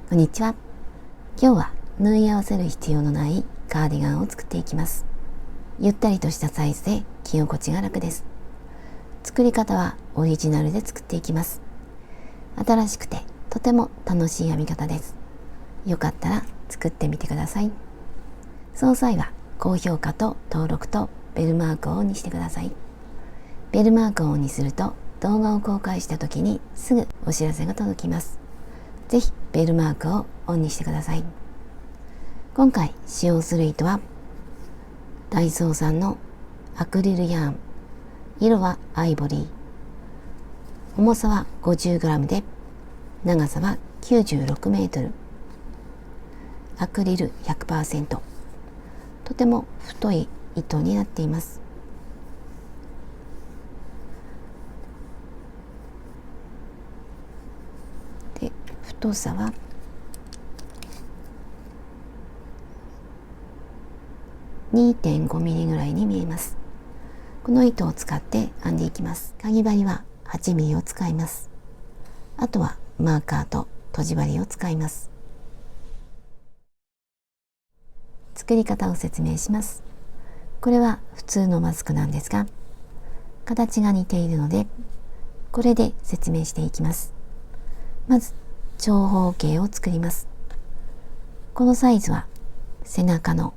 こんにちは。今日は縫い合わせる必要のないカーディガンを作っていきます。ゆったりとしたサイズで着心地が楽です。作り方はオリジナルで作っていきます。新しくてとても楽しい編み方です。よかったら作ってみてください。その際は高評価と登録とベルマークをオンにしてください。ベルマークをオンにすると動画を公開した時にすぐお知らせが届きます。ぜひベルマークをオンにしてください。今回使用する糸はダイソーさんのアクリルヤーン、色はアイボリー、重さは 50g で長さは96メートル、アクリル 100%、とても太い糸になっています。で、太さは2.5 ミリぐらいに見えます。この糸を使って編んでいきます。かぎ針は8ミリを使います。あとはマーカーととじ針を使います。作り方を説明します。これは普通のマスクなんですが、形が似ているので、これで説明していきます。まず、長方形を作ります。このサイズは背中の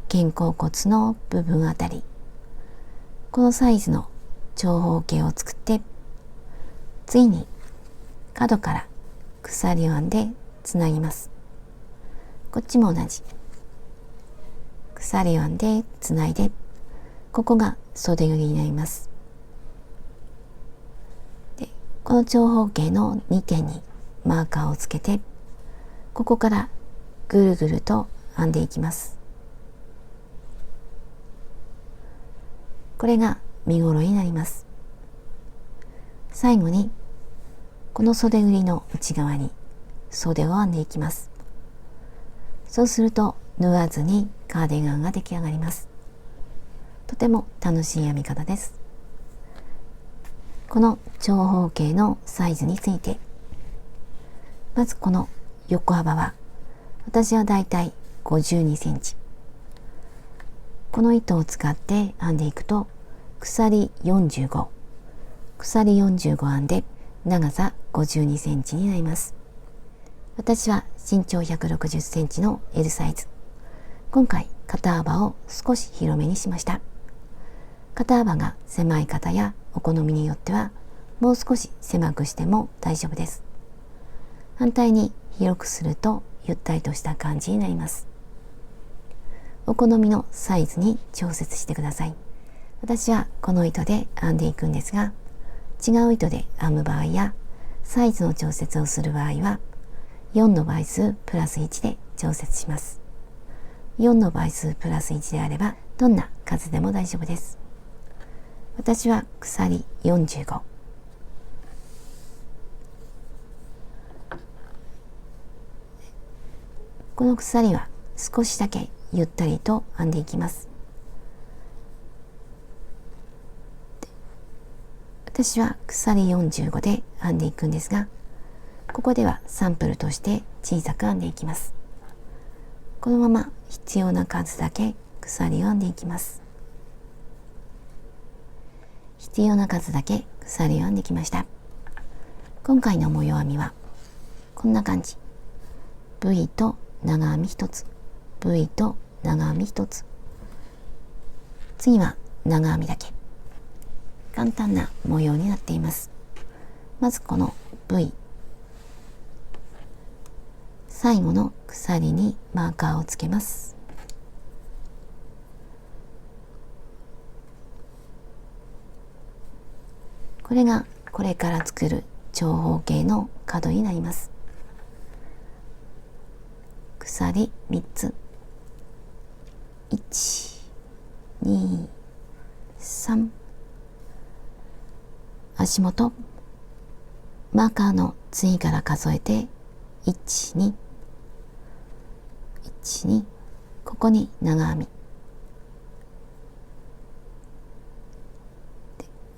肩甲骨の部分あたり、このサイズの長方形を作って、次に角から鎖を編んでつなぎます。こっちも同じ。鎖を編んでつないで、ここが袖ぐりになります。で、この長方形の2点にマーカーをつけて、ここからぐるぐると編んでいきます。これが身ごろになります。最後にこの袖ぐりの内側に袖を編んでいきます。そうすると縫わずにカーディガンが出来上がります。とても楽しい編み方です。この長方形のサイズについて、まずこの横幅は私はだいたい52センチ。この糸を使って編んでいくと鎖45編んで長さ52センチになります。私は身長160センチの L サイズ。今回肩幅を少し広めにしました。肩幅が狭い方やお好みによってはもう少し狭くしても大丈夫です。反対に広くするとゆったりとした感じになります。お好みのサイズに調節してください。私はこの糸で編んでいくんですが、違う糸で編む場合やサイズの調節をする場合は4の倍数プラス1で調節します。4の倍数プラス1であればどんな数でも大丈夫です。私は鎖45、この鎖は少しだけゆったりと編んでいきます。私は鎖45で編んでいくんですが、ここではサンプルとして小さく編んでいきます。このまま必要な数だけ鎖を編んでいきます。必要な数だけ鎖を編んできました。今回の模様編みはこんな感じ。V と長編み1つ、V と長編み1つ、次は長編みだけ。簡単な模様になっています。まずこの V、最後の鎖にマーカーをつけます。これがこれから作る長方形の角になります。鎖3つ、1、2、3、足元マーカーの次から数えて1、2、1、2、ここに長編み。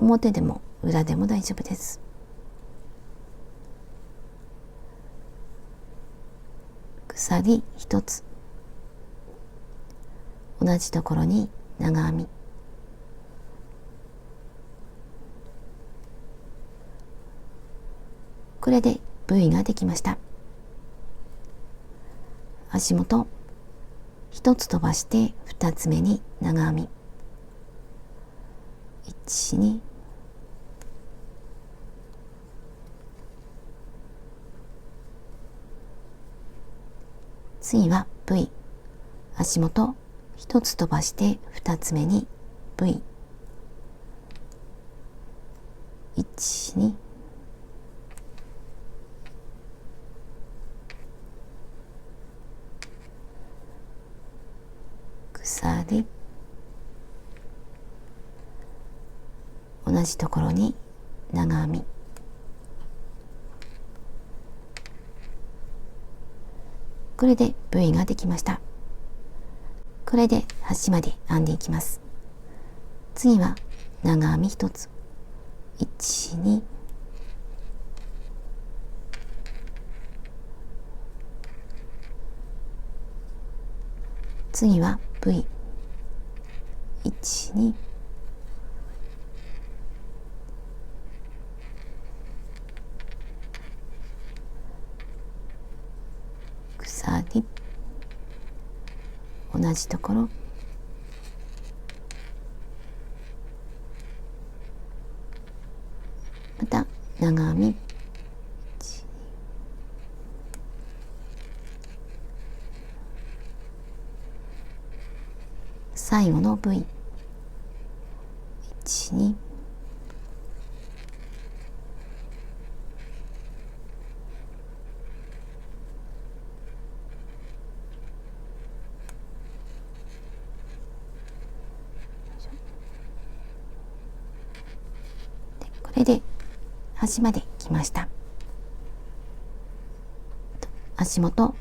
表でも裏でも大丈夫です。鎖1つ、同じところに長編み、これで V ができました。足元1つ飛ばして2つ目に長編み、1、2、次は V、 足元1つ飛ばして2つ目に V、 1、2、鎖、同じところに長編み、これで V ができました。これで端まで編んでいきます。次は長編み1つ、1、2、次は V、 1、2、鎖、同じところ、また長編み、最後の V、 1、2、これで端まで来ました。足元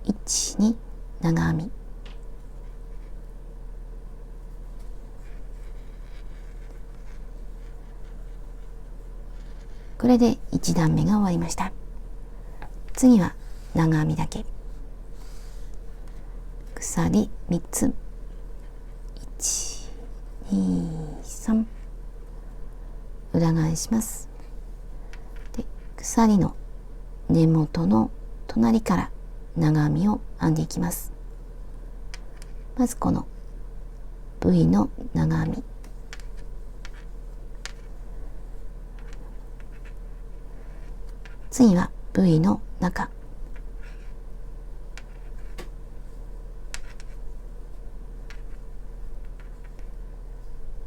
1、2、長編み、これで1段目が終わりました。次は長編みだけ、鎖3つ、1、2、3、裏返します。で、鎖の根元の隣から長編みを編んでいきます。まずこの V の長編み、次は V の中、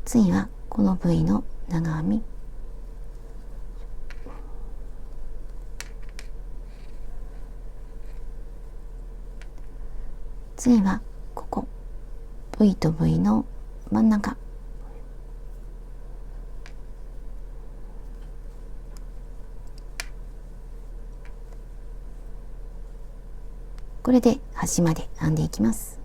次はこの V の長編み、次はここ V と V の真ん中、これで端まで編んでいきます。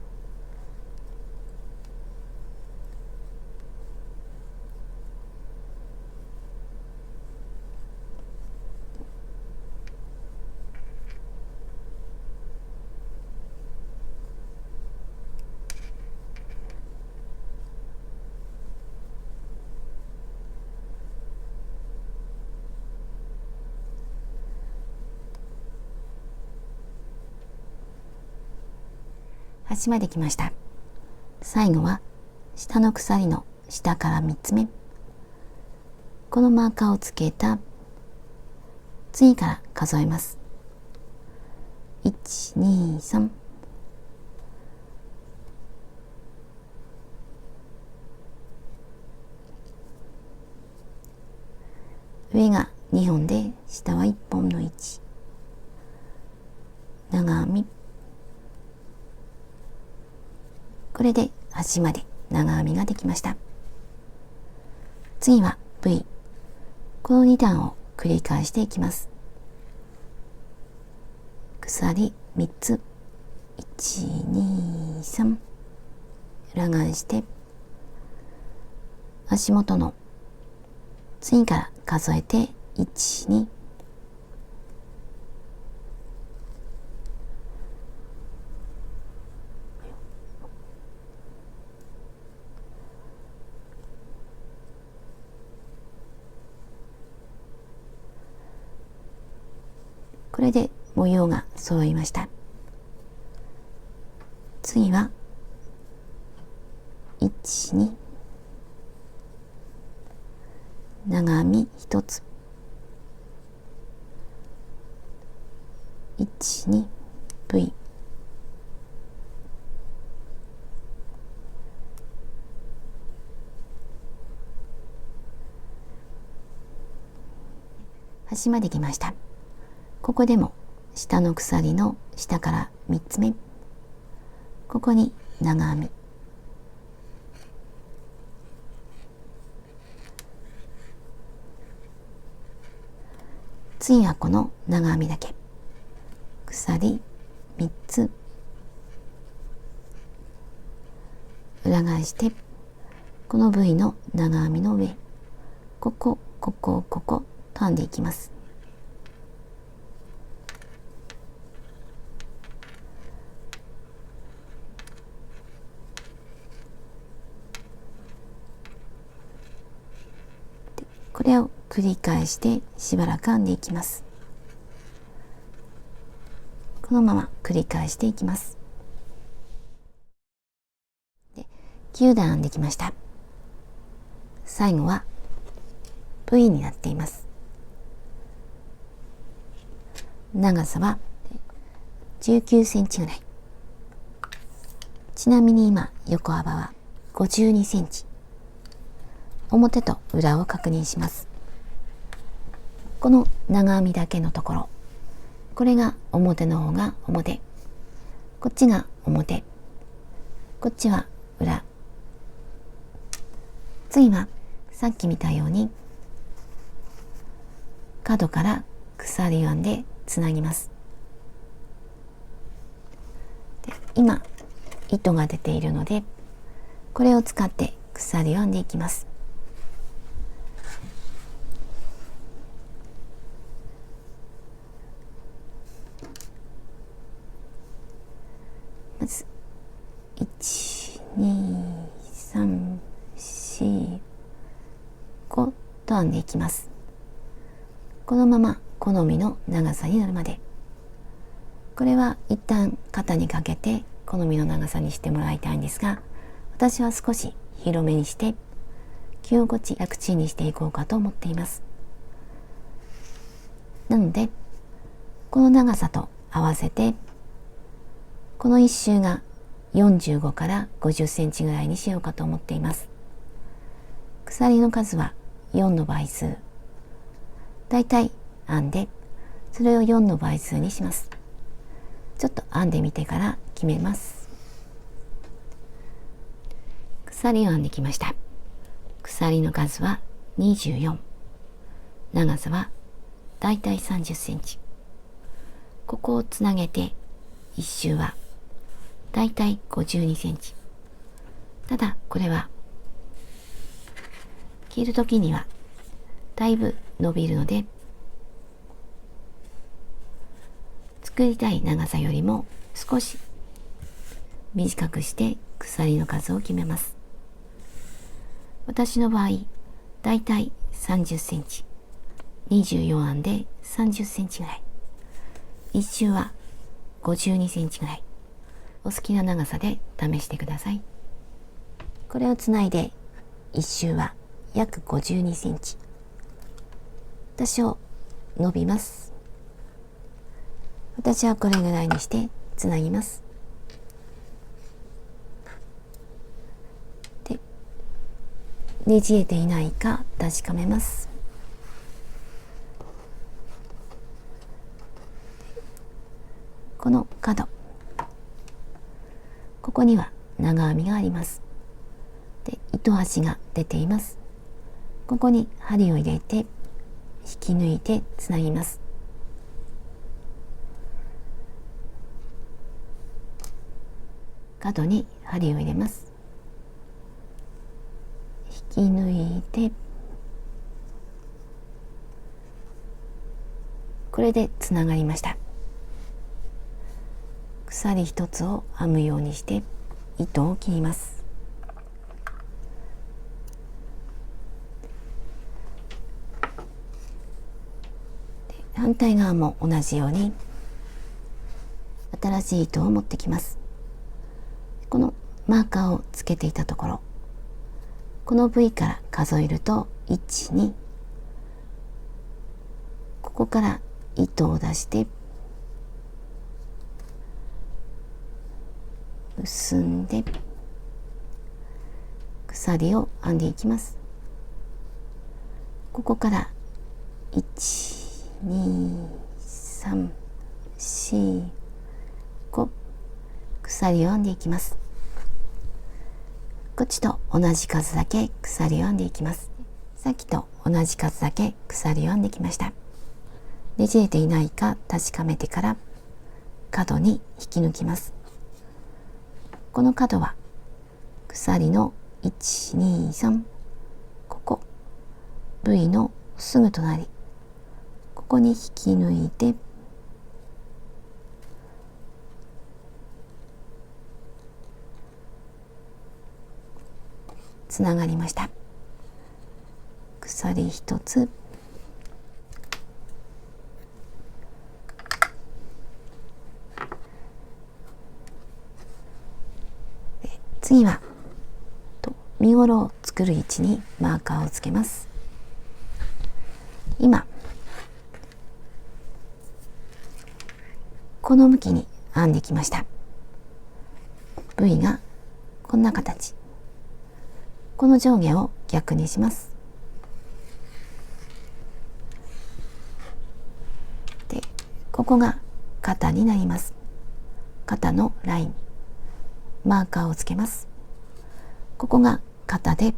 端まで来ました。最後は下の鎖の下から3つ目、このマーカーをつけた次から数えます。1、2、3、上が2本で下は1本の位置、長編み、これで端まで長編みができました。次は V、 この2段を繰り返していきます。鎖3つ、1、2、3、裏返して足元の次から数えて1、2、これで模様が揃いました。次は1、2、長編み1つ、1、2、V、端まで来ました。ここでも下の鎖の下から3つ目、ここに長編み、次はこの長編みだけ、鎖3つ裏返して、この V の長編みの上、ここと編んでいきます。これを繰り返してしばらく編んでいきます。このまま繰り返していきます。で、9段編んできました。最後は V になっています。長さは19センチぐらい。ちなみに今横幅は52センチ。表と裏を確認します。この長編みだけのところ、これが表の方が表、こっちが表、こっちは裏。次はさっき見たように角から鎖を編んでつなぎます。で、今糸が出ているので、これを使って鎖を編んでいきます。まず1、2、3、4、5と編んでいきます。このまま好みの長さになるまで。これは一旦肩にかけて好みの長さにしてもらいたいんですが、私は少し広めにして着心地楽ちんにしていこうかと思っています。なのでこの長さと合わせてこの一周が45から50センチぐらいにしようかと思っています。鎖の数は4の倍数。だいたい編んで、それを4の倍数にします。ちょっと編んでみてから決めます。鎖を編んできました。鎖の数は24。長さはだいたい30センチ。ここをつなげて一周はだいたい52センチ。ただこれは着るときにはだいぶ伸びるので、作りたい長さよりも少し短くして鎖の数を決めます。私の場合だいたい30センチ、24編んで30センチぐらい、一周は52センチぐらい、お好きな長さで試してください。これをつないで一周は約52センチ。多少伸びます。私はこれぐらいにしてつなぎます。で、ねじれていないか確かめます。この角、ここには長編みがあります。で、糸端が出ています。ここに針を入れて引き抜いてつなぎます。角に針を入れます。引き抜いて、これでつながりました。鎖一つを編むようにして糸を切ります。で、反対側も同じように新しい糸を持ってきます。このマーカーをつけていたところ、この部位から数えると1、2、ここから糸を出して結んで鎖を編んでいきます。ここから1、2、3、4、5、鎖を編んでいきます。こっちと同じ数だけ鎖を編んでいきます。さっきと同じ数だけ鎖を編んできました。ねじれていないか確かめてから角に引き抜きます。この角は鎖の1、2、3、ここ V のすぐ隣、ここに引き抜いてつながりました。鎖一つ、次は身ごろを作る位置にマーカーをつけます。今この向きに編んできました。 V がこんな形、この上下を逆にします。で、ここが肩になります。肩のライン、マーカーをつけます。ここが肩で、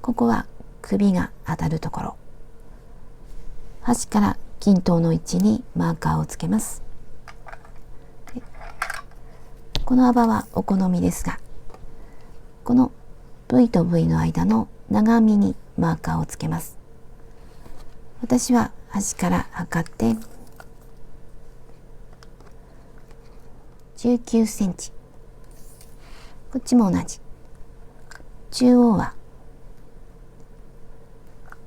ここは首が当たるところ、端から均等の位置にマーカーをつけます。この幅はお好みですが、この V と V の間の長編みにマーカーをつけます。私は端から測って19センチ、こっちも同じ、中央は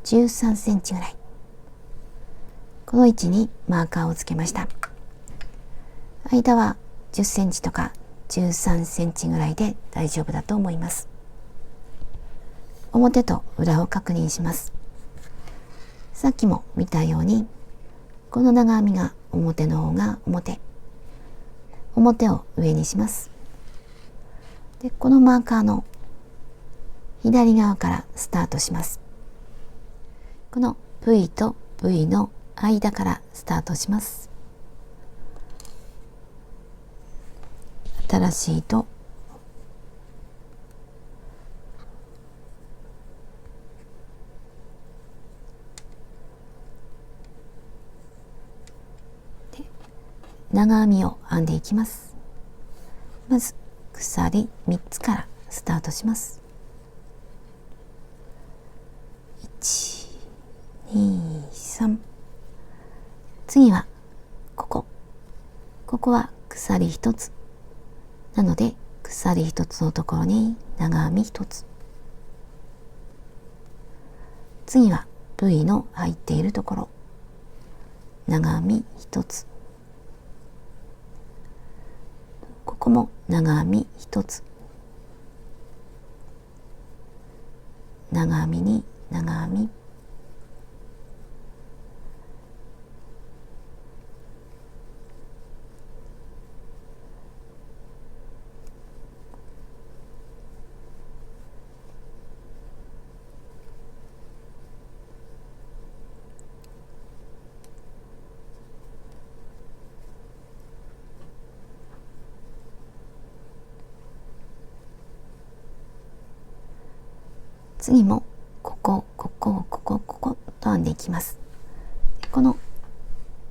13センチぐらい、この位置にマーカーをつけました。間は10センチとか13センチぐらいで大丈夫だと思います。表と裏を確認します。さっきも見たように、この長編みが表の方が表を上にします。で、このマーカーの左側からスタートします。この V と V の間からスタートします。新しい糸、長編みを編んでいきます。まず鎖3つからスタートします。1、2、3、次はここは鎖1つなので、鎖1つのところに長編み1つ、次は V の入っているところ、長編み1つ、ここも長編み1つ、長編みに長編み、次もここと編んでいきます。この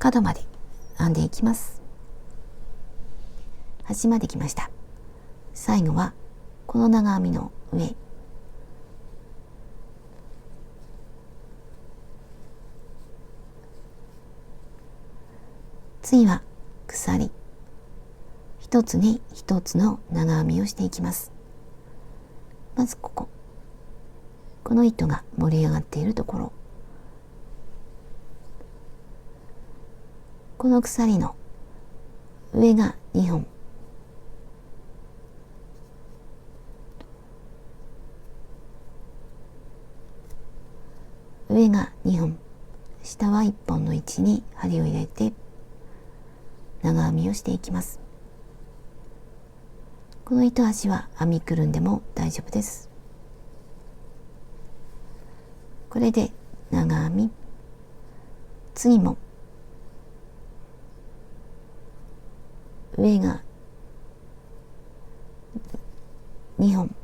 角まで編んでいきます。端まで来ました。最後はこの長編みの上、次は鎖一つに一つの長編みをしていきます。まずこの糸が盛り上がっているところ、この鎖の上が2本、上が2本、下は1本の位置に針を入れて長編みをしていきます。この糸端は編みくるんでも大丈夫です。これで長編み、次も上が2本、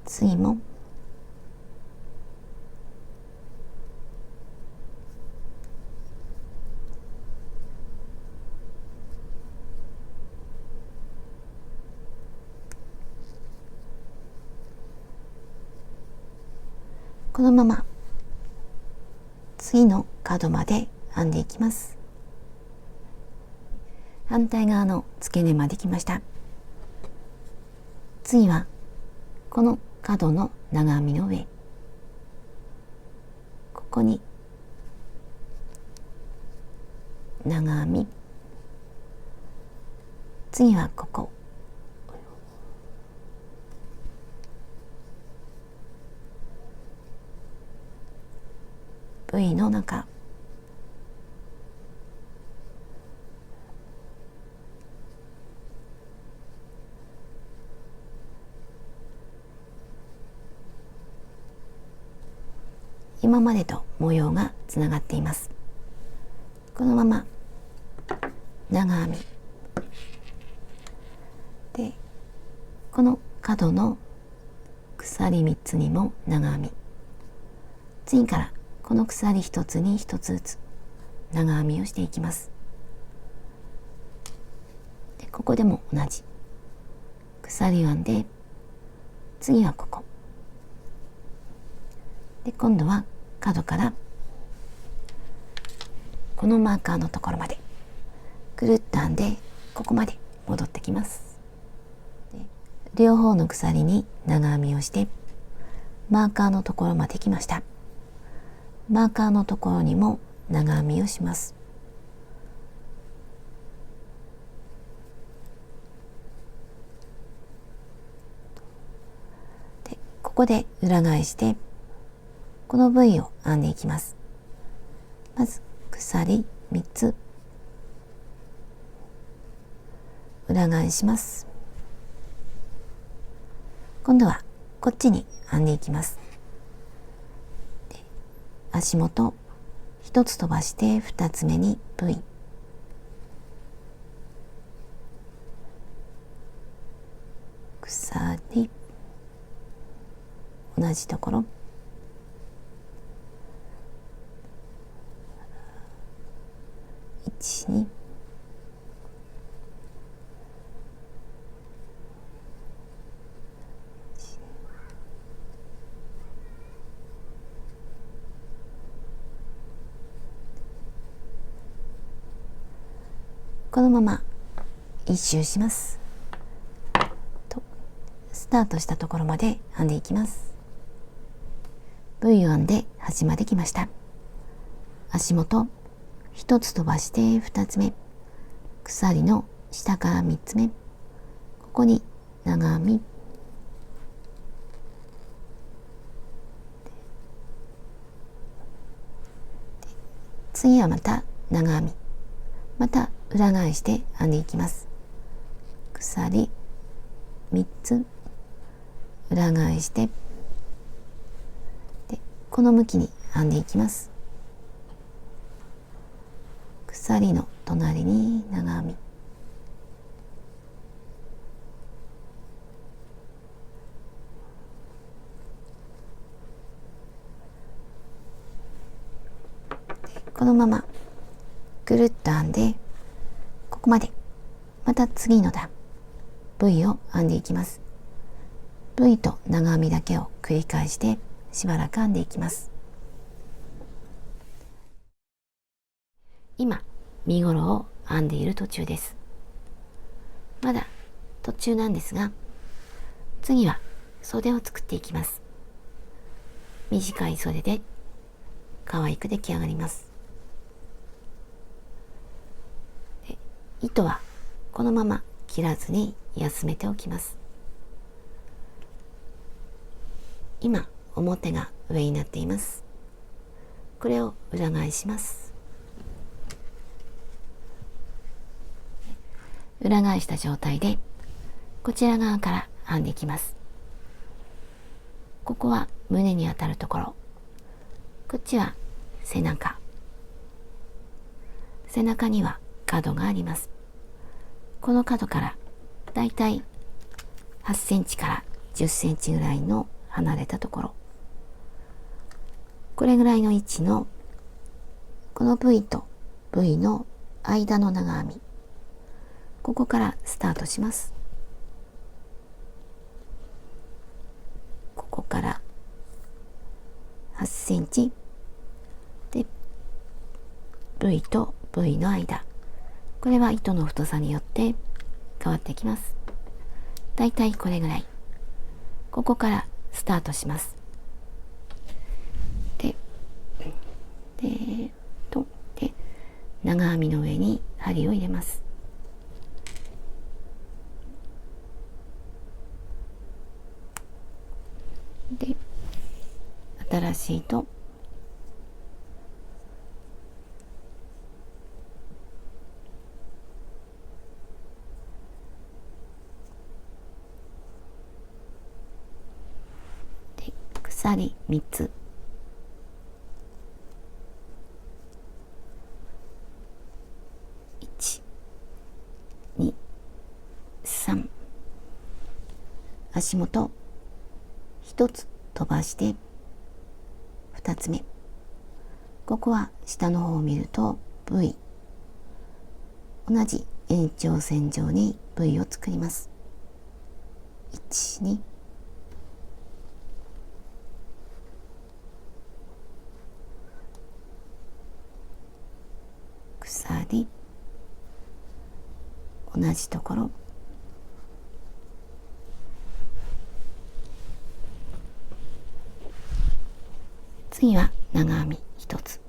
次もこのまま次の角まで編んでいきます。反対側の付け根まで来ました。次はこの角の長編みの上、ここに長編み、次はここ、V の中、今までと模様がつながっています。このまま長編みで、この角の鎖3つにも長編み、次からこの鎖1つに1つずつ長編みをしていきます。でここでも同じ鎖編んで、次はここで、今度は角からこのマーカーのところまでくるっと編んで、ここまで戻ってきます。で両方の鎖に長編みをしてマーカーのところまで来ました。マーカーのところにも長編みをします。でここで裏返してこの部位を編んでいきます。まず鎖3つ裏返します。今度はこっちに編んでいきます。足元1つ飛ばして2つ目に V、 鎖、同じところ、1、2、このまま一周します。とスタートしたところまで編んでいきます。V を編んで端まで来ました。足元1つ飛ばして2つ目、鎖の下から3つ目、ここに長編み、次はまた長編み、また裏返して編んでいきます。鎖3つ裏返して、でこの向きに編んでいきます。鎖の隣に長編み、このままぐるっと編んで、ここまでまた次の段 V を編んでいきます。 V と長編みだけを繰り返してしばらく編んでいきます。今身ごろを編んでいる途中です。まだ途中なんですが、次は袖を作っていきます。短い袖で可愛く出来上がります。で、糸はこのまま切らずに休めておきます。今表が上になっています。これを裏返します。裏返した状態でこちら側から編んでいきます。ここは胸に当たるところ、こっちは背中。背中には角があります。この角からだいたい8センチから10センチぐらいの離れたところ、これぐらいの位置のこの V と V の間の長編み、ここからスタートします。ここから8センチで V と V の間、これは糸の太さによって変わってきます。だいたいこれぐらい、ここからスタートします。で長編みの上に針を入れます。で、新しい糸、で鎖3つ、1、2、3、足元1つ飛ばして2つ目、ここは下の方を見ると V、 同じ延長線上に V を作ります。1、2、鎖、同じところ、次は長編み1つ、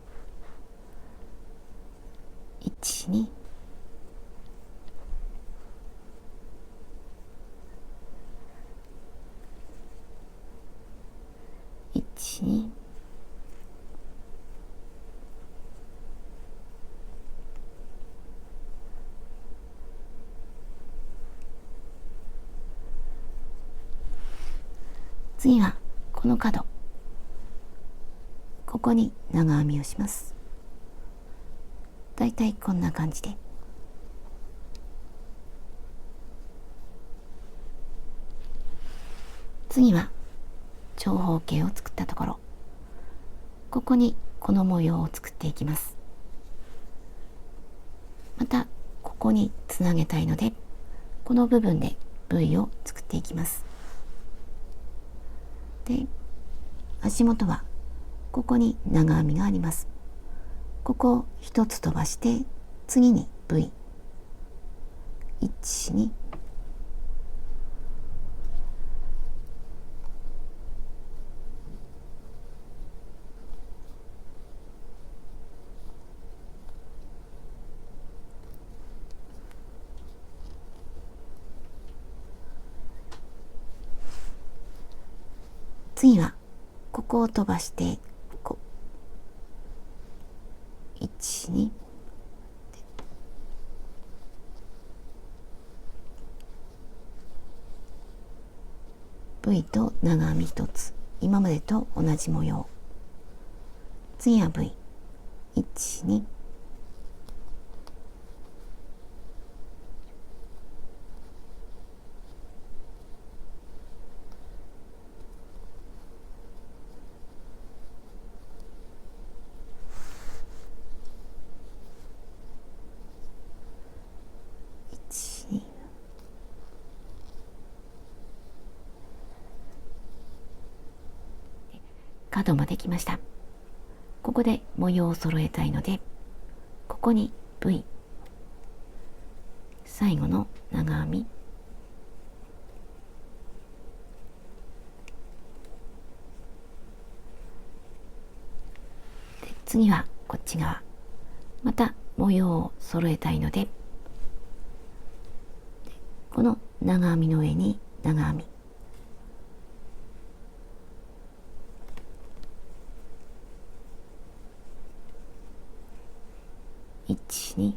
1、2、1、2、次はこの角、ここに長編みをします。だいたいこんな感じで、次は長方形を作ったところ、ここにこの模様を作っていきます。またここにつなげたいので、この部分で V を作っていきます。で、足元はここに長編みがあります。ここを1つ飛ばして次に V、 1、2、次はここを飛ばしてこう1、2、V と長編み1つ、今までと同じ模様。次は V、 1、2、角もできました。ここで模様を揃えたいので、ここに V、 最後の長編み、次はこっち側、また模様を揃えたいので、この長編みの上に長編み、1、2、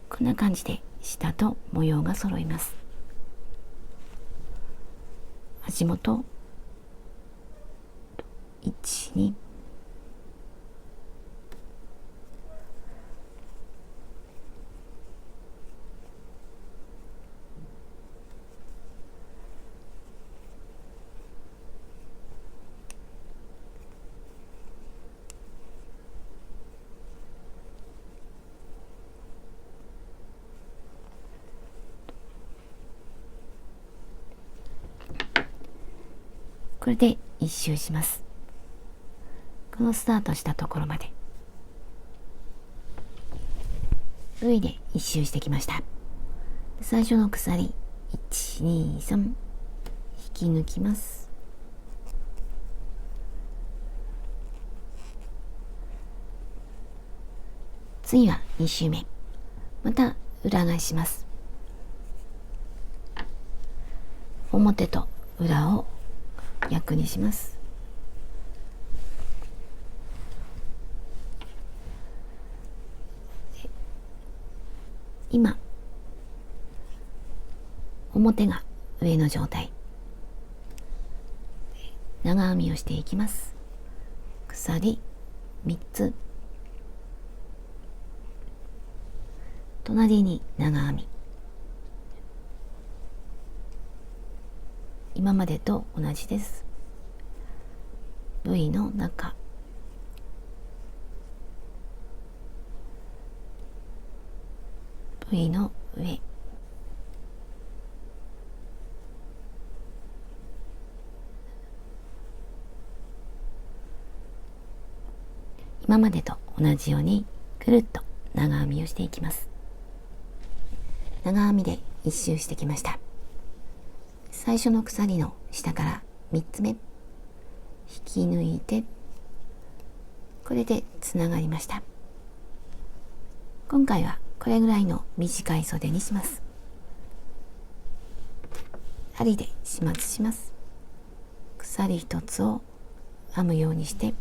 こんな感じで下と模様が揃います。足元1、2、これで一周します。このスタートしたところまで V で一周してきました。最初の鎖1、2、3引き抜きます。次は2周目、また裏返します。表と裏を逆にします。今表が上の状態、長編みをしていきます。鎖3つ、隣に長編み、今までと同じです。 V の中、V の上、今までと同じようにくるっと長編みをしていきます。長編みで一周してきました。最初の鎖の下から3つ目引き抜いて、これでつながりました。今回はこれぐらいの短い袖にします。針で始末します。鎖1つを編むようにして、引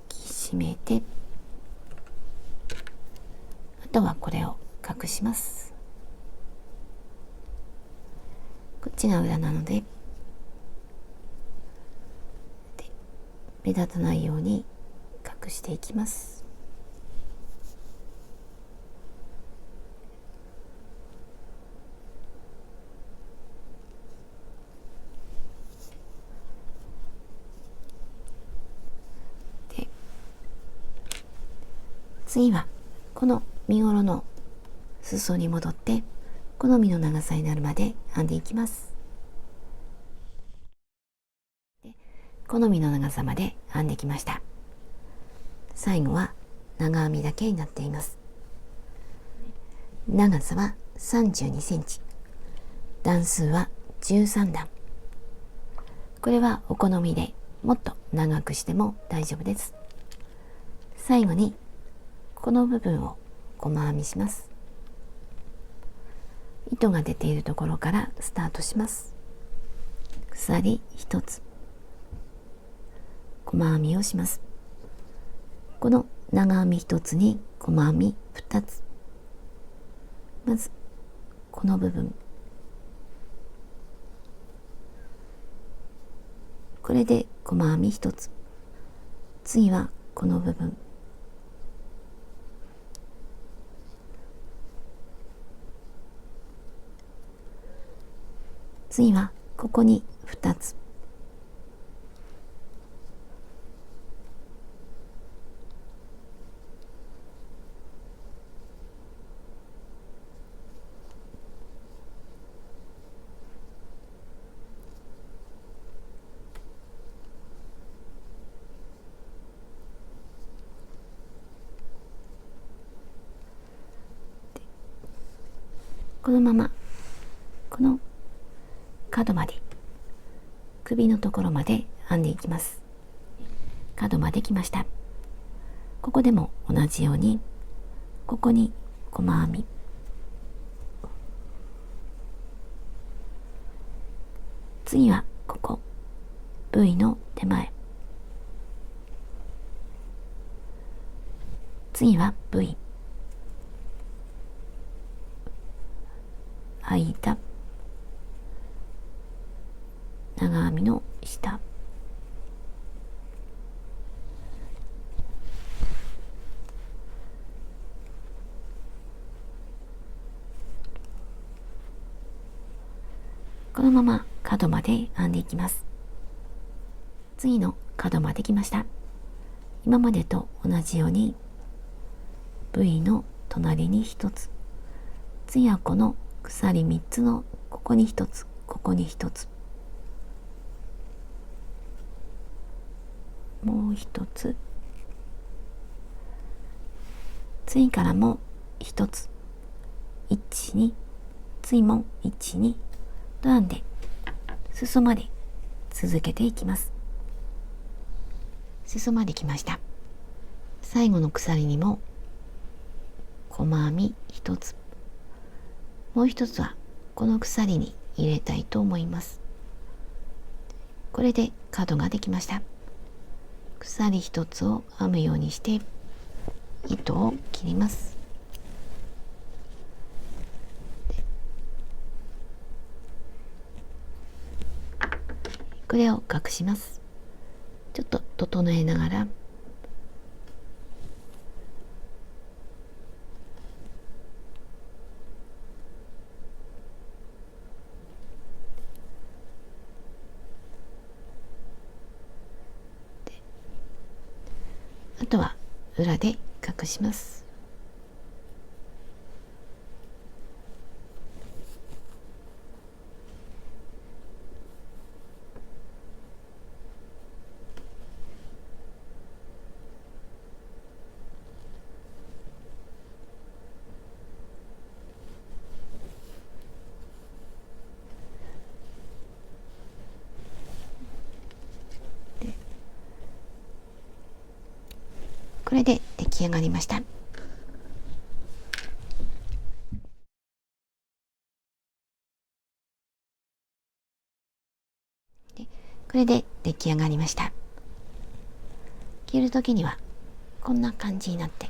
き締めて、あとはこれを隠します。こっちが裏なので目立たないように隠していきます。で、次はこの身ごろの裾に戻って好みの長さになるまで編んでいきます。好みの長さまで編んできました。最後は長編みだけになっています。長さは32センチ、段数は13段。これはお好みでもっと長くしても大丈夫です。最後にこの部分を細編みします。糸が出ているところからスタートします。鎖1つ、細編みをします。この長編み1つに細編み2つ、まずこの部分、これで細編み1つ、次はこの部分、次はここに2つ、このままこの角まで、首のところまで編んでいきます。角まで来ました。ここでも同じように、ここに細編み、次はここ V の手前、次は V、 間、長編みの下、このまま角まで編んでいきます。次の角まで来ました。今までと同じように V の隣に1つ、次はこの鎖3つのここに1つ、ここに1つ、もう1つ、次からも1つ、1、2、次も1、2と編んで裾まで続けていきます。裾まで来ました。最後の鎖にも細編み1つ、もう1つはこの鎖に入れたいと思います。これで角ができました。鎖1つを編むようにして糸を切ります。これを隠します。ちょっと整えながらあとは裏で隠します。これで出来上がりました。これで出来上がりました。着る時にはこんな感じになって、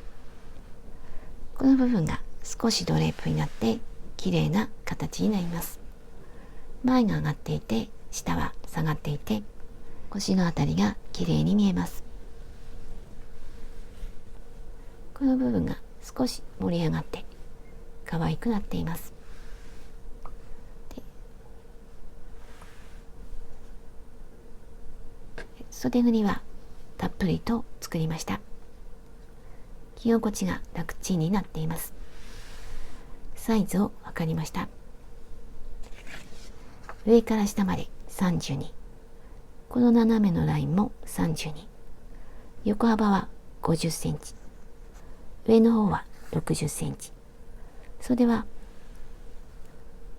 この部分が少しドレープになって綺麗な形になります。前が上がっていて下は下がっていて、腰のあたりが綺麗に見えます。この部分が少し盛り上がって可愛くなっています。袖ぐりはたっぷりと作りました。着心地が楽ちんになっています。サイズを測りました。上から下まで32、この斜めのラインも32、横幅は50センチ、上の方は60センチ、袖は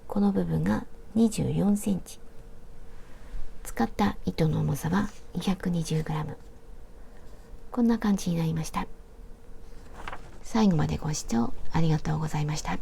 この部分が24センチ、使った糸の重さは 220g、 こんな感じになりました。最後までご視聴ありがとうございました。